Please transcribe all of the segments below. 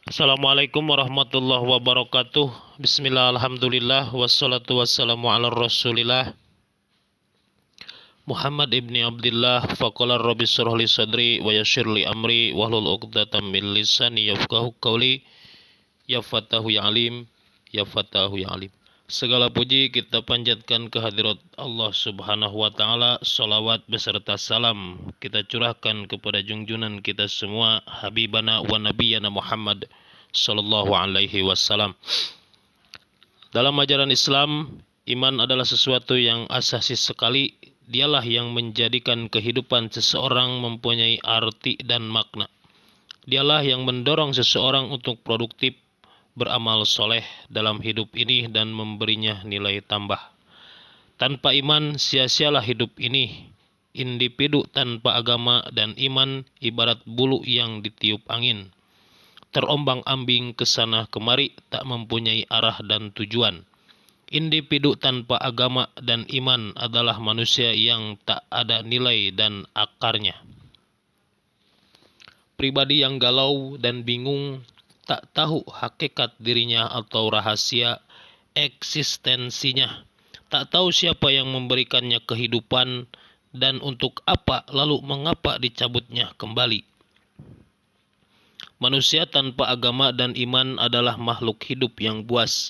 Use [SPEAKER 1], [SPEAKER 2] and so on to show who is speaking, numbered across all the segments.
[SPEAKER 1] Assalamualaikum warahmatullahi wabarakatuh. Bismillah, alhamdulillah, wassalatu wassalamu ala rasulillah Muhammad ibni Abdillah. Faqala rabbi shrah li sadri wa yassir li amri wahlul 'uqdatam min lisani yafqahu qawli. Ya Fatahu ya Alim, ya Fatahu ya Alim. Segala puji kita panjatkan kehadirat Allah Subhanahu wa taala. Salawat beserta salam kita curahkan kepada junjungan kita semua, habibana wa nabiyana Muhammad sallallahu alaihi wasallam. Dalam ajaran Islam, iman adalah sesuatu yang asasi sekali. Dialah yang menjadikan kehidupan seseorang mempunyai arti dan makna. Dialah yang mendorong seseorang untuk produktif, beramal soleh dalam hidup ini dan memberinya nilai tambah. Tanpa iman, sia-sialah hidup ini. Individu tanpa agama dan iman ibarat bulu yang ditiup angin, terombang-ambing ke sana kemari, tak mempunyai arah dan tujuan. Individu tanpa agama dan iman adalah manusia yang tak ada nilai dan akarnya. Pribadi yang galau dan bingung, tak tahu hakikat dirinya atau rahasia eksistensinya, tak tahu siapa yang memberikannya kehidupan dan untuk apa, lalu mengapa dicabutnya kembali. Manusia tanpa agama dan iman adalah makhluk hidup yang buas.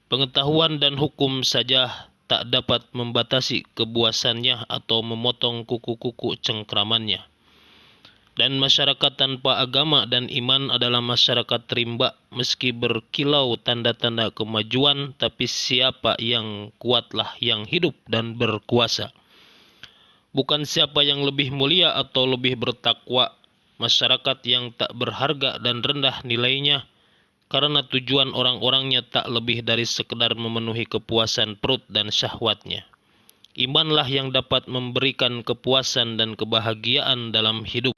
[SPEAKER 1] Pengetahuan dan hukum saja tak dapat membatasi kebuasannya atau memotong kuku-kuku cengkramannya. Dan masyarakat tanpa agama dan iman adalah masyarakat rimba. Meski berkilau tanda-tanda kemajuan, tapi siapa yang kuatlah yang hidup dan berkuasa. Bukan siapa yang lebih mulia atau lebih bertakwa. Masyarakat yang tak berharga dan rendah nilainya, karena tujuan orang-orangnya tak lebih dari sekedar memenuhi kepuasan perut dan syahwatnya. Imanlah yang dapat memberikan kepuasan dan kebahagiaan dalam hidup,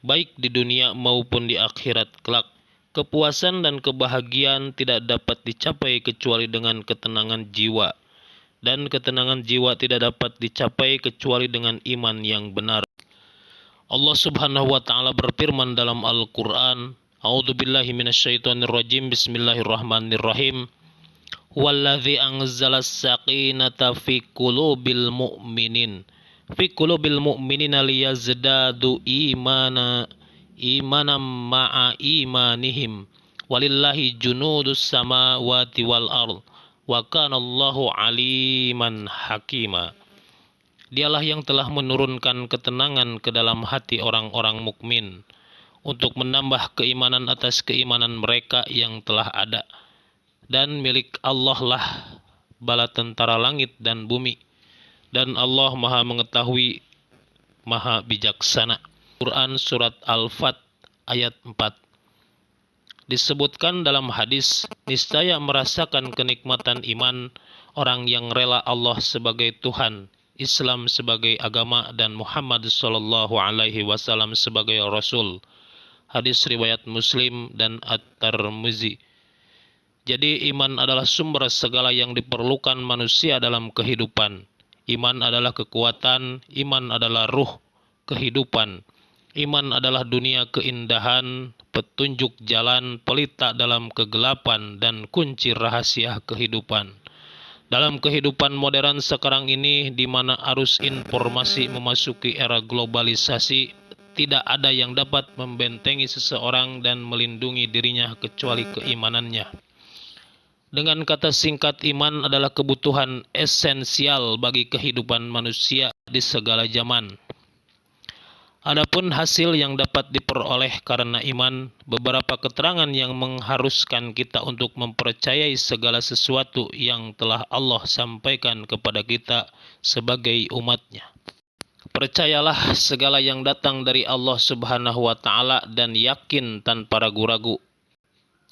[SPEAKER 1] baik di dunia maupun di akhirat kelak. Kepuasan dan kebahagiaan tidak dapat dicapai kecuali dengan ketenangan jiwa. Dan ketenangan jiwa tidak dapat dicapai kecuali dengan iman yang benar. Allah Subhanahu wa taala berfirman dalam Al-Qur'an, A'udzubillahi minasyaitonirrajim. Bismillahirrahmanirrahim. Wallazi anzalas sakinata fi qulubil mu'minin liyazdadu imanan ma'a imanihim walillahi junudus samawati wal ard wa kana Allahu aliman hakima. Dialah yang telah menurunkan ketenangan ke dalam hati orang-orang mukmin untuk menambah keimanan atas keimanan mereka yang telah ada. Dan milik Allah lah bala tentara langit dan bumi. Dan Allah maha mengetahui, maha bijaksana. Quran Surat Al-Fat ayat 4. Disebutkan dalam hadis, niscaya merasakan kenikmatan iman orang yang rela Allah sebagai Tuhan, Islam sebagai agama, dan Muhammad sallallahu alaihi wasallam sebagai Rasul. Hadis riwayat Muslim dan At-Tirmizi. Jadi iman adalah sumber segala yang diperlukan manusia dalam kehidupan. Iman adalah kekuatan, iman adalah ruh kehidupan. Iman adalah dunia keindahan, petunjuk jalan, pelita dalam kegelapan, dan kunci rahasia kehidupan. Dalam kehidupan modern sekarang ini, di mana arus informasi memasuki era globalisasi, tidak ada yang dapat membentengi seseorang dan melindungi dirinya kecuali keimanannya. Dengan kata singkat, iman adalah kebutuhan esensial bagi kehidupan manusia di segala zaman. Adapun hasil yang dapat diperoleh karena iman, beberapa keterangan yang mengharuskan kita untuk mempercayai segala sesuatu yang telah Allah sampaikan kepada kita sebagai umatnya. Percayalah segala yang datang dari Allah Subhanahu wa taala dan yakin tanpa ragu-ragu.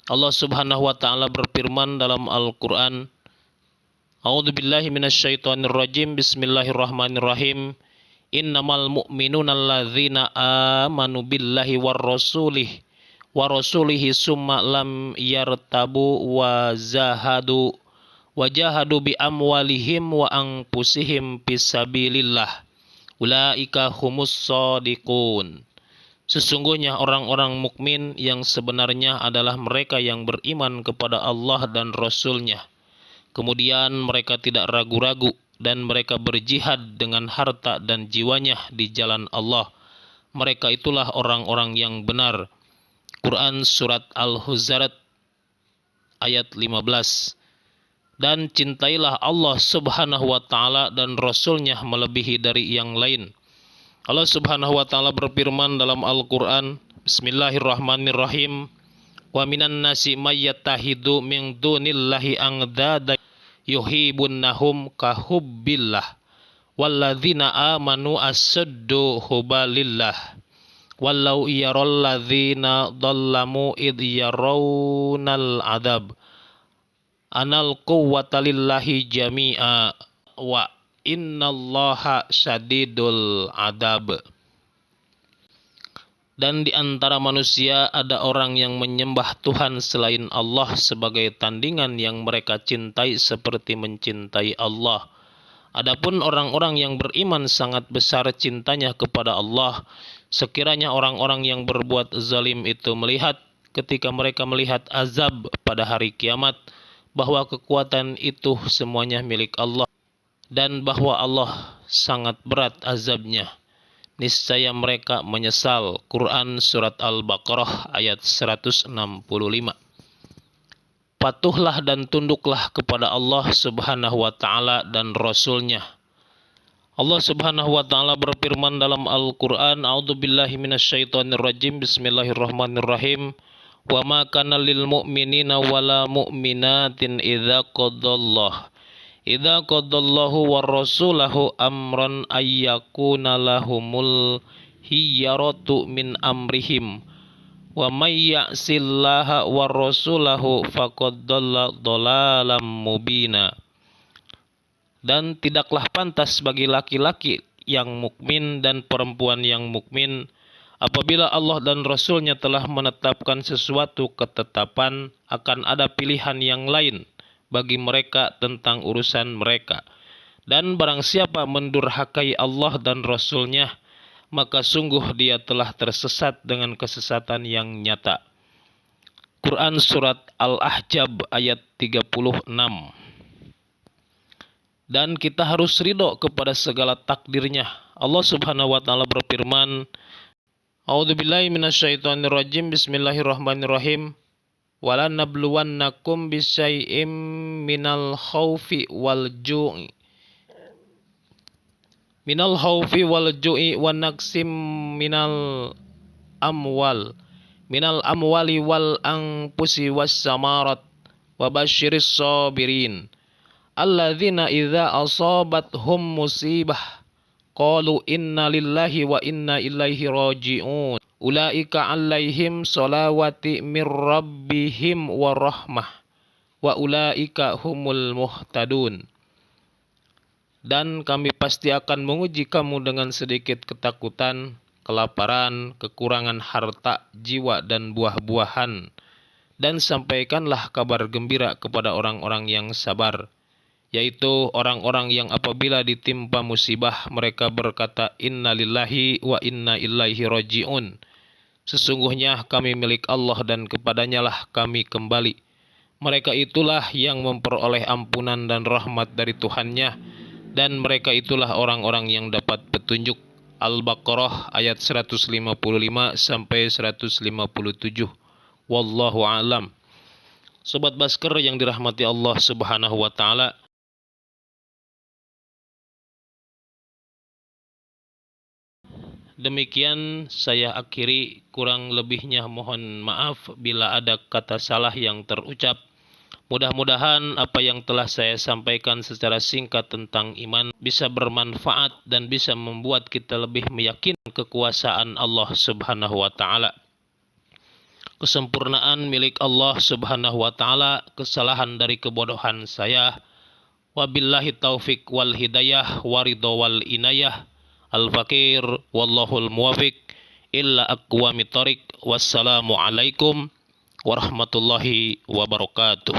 [SPEAKER 1] Allah Subhanahu wa taala berfirman dalam Al-Qur'an, A'udzubillahi minasyaitonirrajim. Bismillahirrahmanirrahim. Innamal mu'minuna alladzina amanu billahi wa rasulihi summa lam yartabu wa jahadu bi amwalihim wa anfusihim fisabilillah. Ulaika humus shadiqun. Sesungguhnya orang-orang mukmin yang sebenarnya adalah mereka yang beriman kepada Allah dan Rasul-Nya. Kemudian mereka tidak ragu-ragu dan mereka berjihad dengan harta dan jiwanya di jalan Allah. Mereka itulah orang-orang yang benar. Quran Surat Al-Huzarat ayat 15. Dan cintailah Allah subhanahu wa ta'ala dan Rasul-Nya melebihi dari yang lain. Allah subhanahu wa ta'ala berfirman dalam Al-Quran, Bismillahirrahmanirrahim, wa minan nasi mayyatahidu min dunillahi angdada yuhibunnahum kahubbillah walladzina amanu asaddu hubalillah wallau yarol ladzina dhallamu id yarawnal adab anal quwwata lillahi jami'a wa innallaha syadidul adab. Dan di antara manusia ada orang yang menyembah Tuhan selain Allah sebagai tandingan yang mereka cintai seperti mencintai Allah. Adapun orang-orang yang beriman sangat besar cintanya kepada Allah. Sekiranya orang-orang yang berbuat zalim itu melihat ketika mereka melihat azab pada hari kiamat bahwa kekuatan itu semuanya milik Allah dan bahwa Allah sangat berat azabnya, niscaya mereka menyesal. Quran Surat Al-Baqarah ayat 165. Patuhlah dan tunduklah kepada Allah subhanahu wa ta'ala dan Rasul-Nya. Allah subhanahu wa ta'ala berfirman dalam Al-Quran, A'udzubillahi minasyaitonirrajim, Bismillahirrahmanirrahim, wa ma kana lil mu'minina wala mu'minatin idza qadallahu wa rasulahu amran ayyakuna lahumul hiyaratu min amrihim wa may ya'sillaha wa rasulahu faqad dhalla dhalalam mubina. Dan tidaklah pantas bagi laki-laki yang mukmin dan perempuan yang mukmin apabila Allah dan Rasul-Nya telah menetapkan sesuatu ketetapan akan ada pilihan yang lain bagi mereka tentang urusan mereka. Dan barang siapa mendurhakai Allah dan Rasul-Nya, maka sungguh dia telah tersesat dengan kesesatan yang nyata. Quran Surat Al-Ahzab ayat 36. Dan kita harus ridho kepada segala takdirnya. Allah subhanahu wa ta'ala berfirman, A'udzubillahi minasyaitonirrajim, Bismillahirrahmanirrahim, wala nabluwannakum bisyai'im minal khaufi wal ju'i wa naqsim minal amwali wal anfusi was samarat wa basyiris sabirin alladzina idza asabathum musibah qalu inna lillahi wa inna ilaihi raji'un ulaika alaihim sholawati mir rabbihim wa rahmah wa ulaika humul muhtadun. Dan kami pasti akan menguji kamu dengan sedikit ketakutan, kelaparan, kekurangan harta, jiwa dan buah-buahan. Dan sampaikanlah kabar gembira kepada orang-orang yang sabar, yaitu orang-orang yang apabila ditimpa musibah mereka berkata inna lillahi wa inna ilaihi raji'un. Sesungguhnya kami milik Allah dan kepadanya lah kami kembali. Mereka itulah yang memperoleh ampunan dan rahmat dari Tuhannya, dan mereka itulah orang-orang yang dapat petunjuk. Al-Baqarah ayat 155 sampai 157. Wallahu a'lam. Sobat Basker yang dirahmati Allah subhanahu wa ta'ala, demikian saya akhiri, kurang lebihnya mohon maaf bila ada kata salah yang terucap. Mudah-mudahan apa yang telah saya sampaikan secara singkat tentang iman bisa bermanfaat dan bisa membuat kita lebih meyakini kekuasaan Allah subhanahu wa ta'ala. Kesempurnaan milik Allah subhanahu wa ta'ala, kesalahan dari kebodohan saya. Wabillahi taufik wal hidayah waridho wal inayah. Al-Fakir wallahul muwafiq illa aqwamit thoriq. Wassalamualaikum warahmatullahi wabarakatuh.